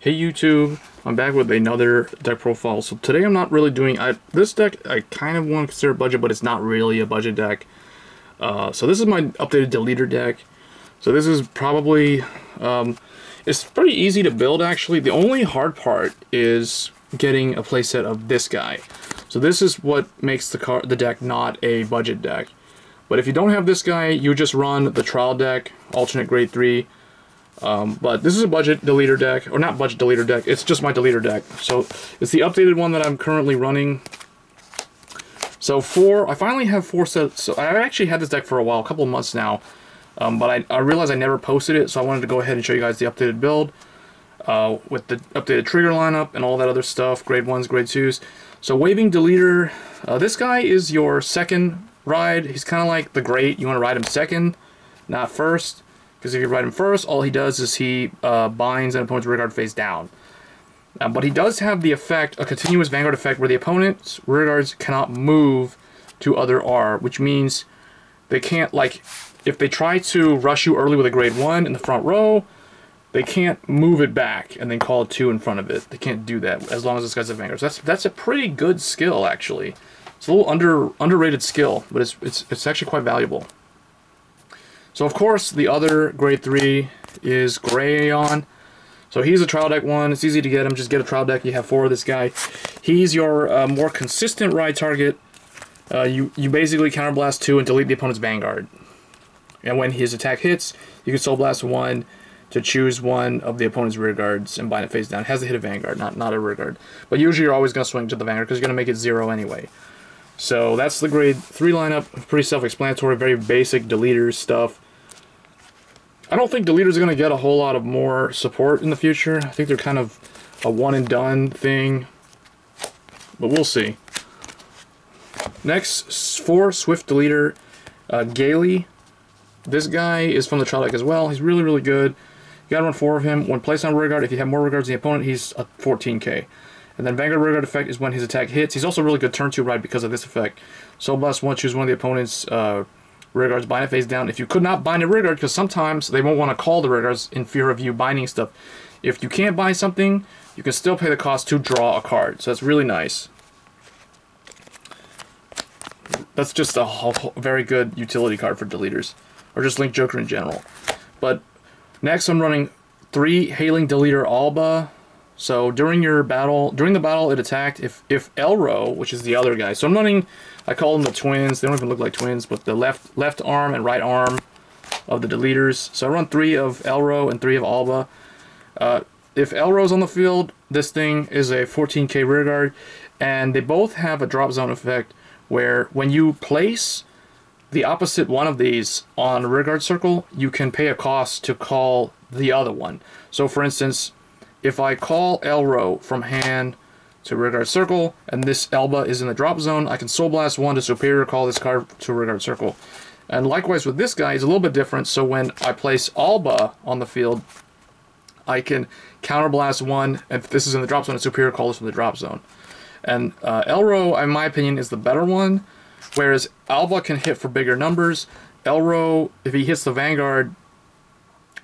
Hey YouTube, I'm back with another deck profile. So today I'm not really doing, this deck I kind of want to consider budget, but it's not really a budget deck. So this is my updated Deletor deck. So this is probably, it's pretty easy to build actually. The only hard part is getting a playset of this guy. So this is what makes the deck not a budget deck. But if you don't have this guy, you just run the trial deck, alternate grade 3. But this is a budget Deletor deck, or not budget Deletor deck, it's just my Deletor deck. So it's the updated one that I'm currently running. So I finally have 4 sets. So I actually had this deck for a while, a couple of months now. But I realized I never posted it, so I wanted to go ahead and show you guys the updated build. With the updated trigger lineup and all that other stuff, grade 1s, grade 2s. So Waving Deletor, this guy is your second ride. He's kind of like the Great. You want to ride him second, not first. Because if you ride him first, all he does is he binds an opponent's rearguard face down. But he does have the effect, a continuous Vanguard effect, where the opponent's rearguards cannot move to other R, which means they can't, like, if they try to rush you early with a grade 1 in the front row, they can't move it back and then call a 2 in front of it. They can't do that as long as this guy's a Vanguard. So that's a pretty good skill, actually. It's a little underrated skill, but it's actually quite valuable. So of course the other grade 3 is Greion. So he's a trial deck one. It's easy to get him. Just get a trial deck. You have 4 of this guy. He's your more consistent ride target. You basically counterblast 2 and delete the opponent's Vanguard. And when his attack hits, you can soul blast 1 to choose one of the opponent's rear guards and bind it face down. It has to hit a Vanguard, not a rear guard. But usually you're always going to swing to the Vanguard because you're going to make it 0 anyway. So that's the grade 3 lineup. Pretty self-explanatory, very basic Deletors stuff. I don't think Deletors are going to get a whole lot of more support in the future. I think they're kind of a one-and-done thing. But we'll see. Next, for Swift Deletor, Geali. This guy is from the trial deck as well. He's really, really good. You gotta run 4 of him. When placed on rearguard, if you have more rearguards than the opponent, he's a 14k. And then Vanguard rearguard effect is when his attack hits. He's also a really good turn 2 ride because of this effect. Soul Blast 1, choose one of the opponent's rearguards, bind it face down. If you could not bind a rearguard, because sometimes they won't want to call the rearguards in fear of you binding stuff. If you can't bind something, you can still pay the cost to draw a card. So that's really nice. That's just a very good utility card for Deletors. Or just Link Joker in general. But next I'm running 3 Hailing Deletor Alba. So during the battle it attacked if Elro, which is the other guy. So I'm running, I call them the twins. They don't even look like twins, but the left arm and right arm of the Deletors. So I run 3 of Elro and 3 of Alba. If Elro's on the field, this thing is a 14k rearguard, and they both have a drop zone effect where when you place the opposite one of these on a rearguard circle, you can pay a cost to call the other one. So for instance, if I call Elro from hand to rearguard circle, and this Alba is in the drop zone, I can Soul Blast 1 to superior call this card to rearguard circle. And likewise with this guy, he's a little bit different, so when I place Alba on the field, I can counterblast 1, and if this is in the drop zone, and superior call this from the drop zone. And Elro, in my opinion, is the better one, whereas Alba can hit for bigger numbers. Elro, if he hits the Vanguard,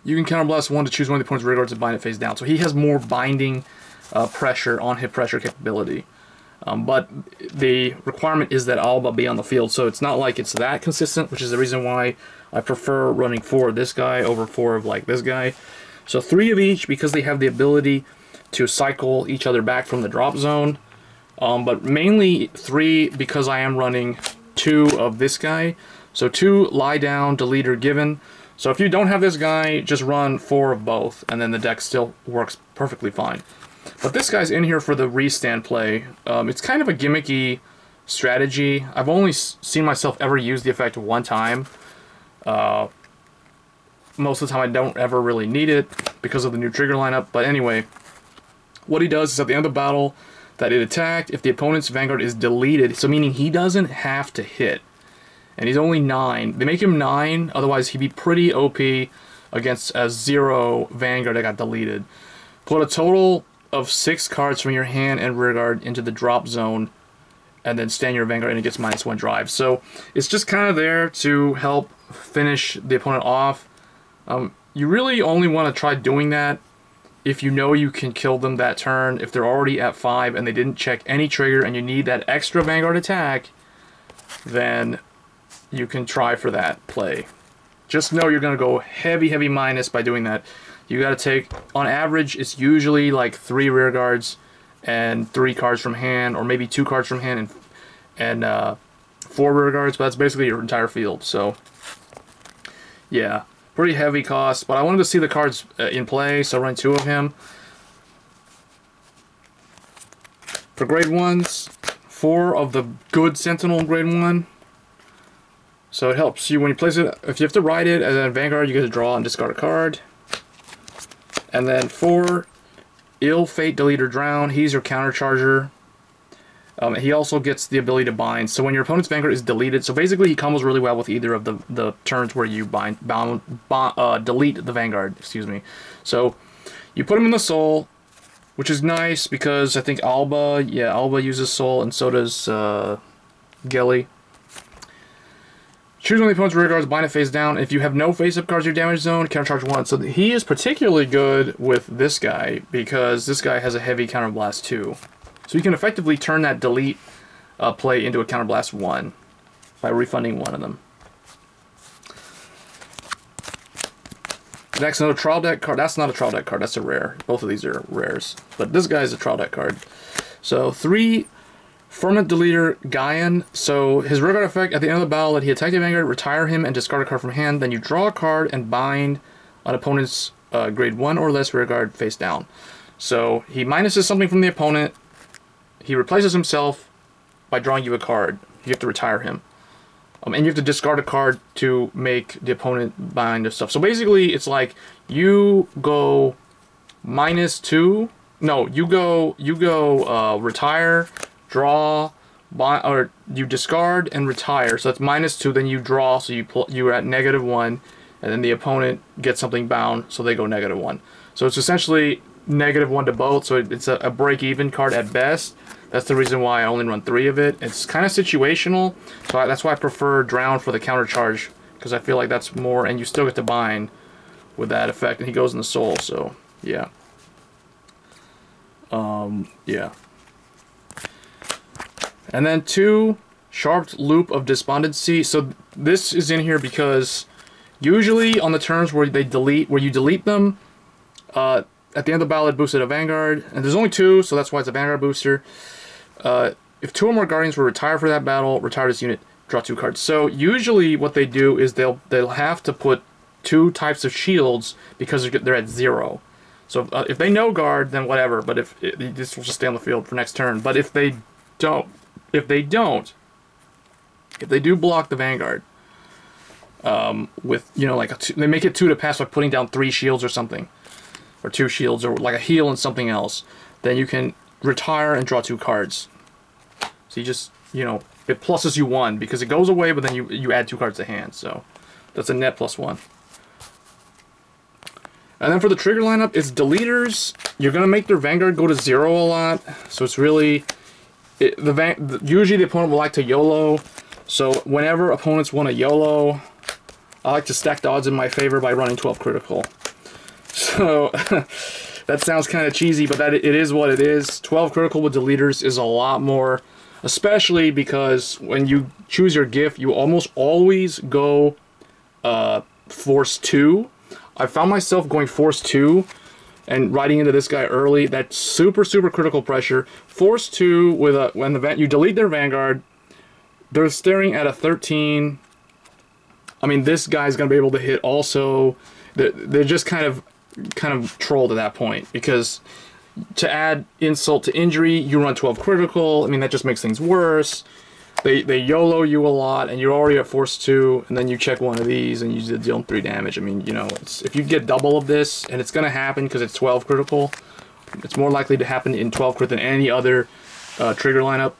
you can counterblast 1 to choose one of the opponent's rearguards and bind it face down. So he has more binding pressure, on-hit pressure capability. But the requirement is that Alba be on the field, so it's not like it's that consistent, which is the reason why I prefer running 4 of this guy over 4 of like this guy. So 3 of each because they have the ability to cycle each other back from the drop zone. But mainly 3 because I am running 2 of this guy. So 2 lie down, Deletor given. So if you don't have this guy, just run 4 of both, and then the deck still works perfectly fine. But this guy's in here for the Reese Stand play. It's kind of a gimmicky strategy. I've only seen myself ever use the effect 1 time. Most of the time I don't ever really need it because of the new trigger lineup. But anyway, what he does is at the end of the battle that it attacked, if the opponent's Vanguard is deleted, so meaning he doesn't have to hit, and he's only 9. They make him 9, otherwise he'd be pretty OP against a 0 Vanguard that got deleted. Put a total of 6 cards from your hand and rearguard into the drop zone, and then stand your Vanguard and it gets -1 drive. So it's just kind of there to help finish the opponent off. You really only want to try doing that if you know you can kill them that turn, if they're already at 5 and they didn't check any trigger and you need that extra Vanguard attack, then you can try for that play. Just know you're going to go heavy, heavy minus by doing that. You got to take, on average, it's usually like 3 rear guards and 3 cards from hand, or maybe 2 cards from hand and 4 rear guards, but that's basically your entire field. So, yeah, pretty heavy cost, but I wanted to see the cards in play, so I ran 2 of him. For grade 1s, 4 of the good Sentinel grade 1. So it helps you when you place it. If you have to ride it as a Vanguard, you get to draw and discard a card. And then 4, Ill Fate Deletor Drown. He's your countercharger. He also gets the ability to bind. So when your opponent's Vanguard is deleted, so basically he combos really well with either of the turns where you delete the Vanguard. Excuse me. So you put him in the Soul, which is nice because I think Alba uses Soul, and so does Geali. Choose one of the opponent's rear guards, bind it face down. If you have no face-up cards in your damage zone, countercharge 1. So he is particularly good with this guy because this guy has a heavy counterblast 2. So you can effectively turn that delete play into a counterblast 1 by refunding one of them. Next, another trial deck card. That's not a trial deck card, that's a rare. Both of these are rares. But this guy is a trial deck card. So 3 Ferment Deletor Gaen. So his rear guard effect, at the end of the battle, that he attacked a Vanguard, retire him and discard a card from hand. Then you draw a card and bind an opponent's grade 1 or less rear guard face down. So he minuses something from the opponent. He replaces himself by drawing you a card. You have to retire him. And you have to discard a card to make the opponent bind the stuff. So basically, it's like you go -2. No, you go retire, draw, bind, or you discard and retire. So that's -2. Then you draw, so you're at -1, and then the opponent gets something bound, so they go -1. So it's essentially -1 to both. So it's a break-even card at best. That's the reason why I only run 3 of it. It's kind of situational, so that's why I prefer Drown for the counter charge, because I feel like that's more, and you still get to bind with that effect, and he goes in the Soul, so yeah. Yeah. And then 2, Sharped Loop of Despondency. So this is in here because usually on the turns where you delete them, at the end of the battle it boosted a Vanguard, and there's only 2, so that's why it's a Vanguard booster. If 2 or more Guardians were retired for that battle, retire this unit, draw 2 cards. So usually what they do is they'll have to put 2 types of shields because they're at 0. So if they no guard, then whatever. But this will just stay on the field for next turn. But if they do block the Vanguard, with like they make it 2 to pass by putting down 3 shields or something, or 2 shields, or like a heal and something else, then you can retire and draw 2 cards. So you just, it pluses you 1 because it goes away, but then you add 2 cards to hand. So that's a net +1. And then for the trigger lineup, it's Deletors. You're gonna make their Vanguard go to 0 a lot, so it's really usually the opponent will like to YOLO. So whenever opponents want to YOLO, I like to stack the odds in my favor by running 12 critical. So that sounds kind of cheesy, but it is what it is. 12 critical with Deletors is a lot more, especially because when you choose your gift, you almost always go Force 2. I found myself going Force 2 and riding into this guy early. That's super, super critical pressure. Force 2 with when you delete their Vanguard, they're staring at a 13. I mean, this guy's gonna be able to hit also. They're just kind of trolled at that point, because to add insult to injury, you run 12 critical. I mean, that just makes things worse. They YOLO you a lot, and you're already at Force 2, and then you check one of these, and you deal 3 damage. I mean, if you get double of this, and it's going to happen because it's 12 critical, it's more likely to happen in 12 crit than any other trigger lineup.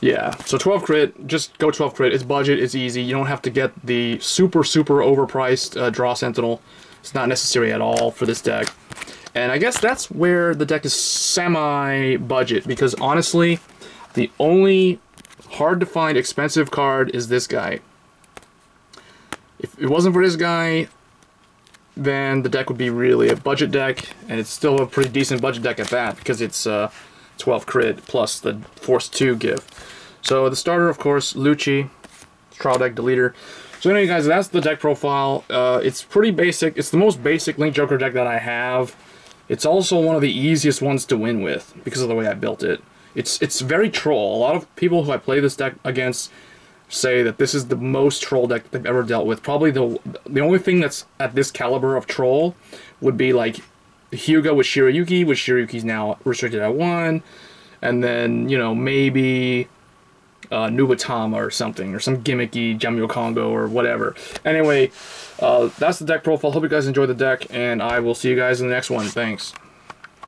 Yeah, so 12 crit, just go 12 crit. It's budget, it's easy. You don't have to get the super, super overpriced Draw Sentinel. It's not necessary at all for this deck. And I guess that's where the deck is semi-budget, because honestly, the only hard-to-find expensive card is this guy. If it wasn't for this guy, then the deck would be really a budget deck, and it's still a pretty decent budget deck at that, because it's 12 crit plus the Force 2 gift. So the starter, of course, Luchi, Trial Deck Deletor. So anyway, guys, that's the deck profile. It's pretty basic. It's the most basic Link Joker deck that I have. It's also one of the easiest ones to win with because of the way I built it. It's very troll. A lot of people who I play this deck against say that this is the most troll deck they've ever dealt with. Probably the only thing that's at this caliber of troll would be like Hyuga with Shirayuki, which Shirayuki's now restricted at 1, and then, you know, maybe Nubatama or something, or some gimmicky Jamio Kongo or whatever. Anyway, that's the deck profile. Hope you guys enjoyed the deck, and I will see you guys in the next one. Thanks.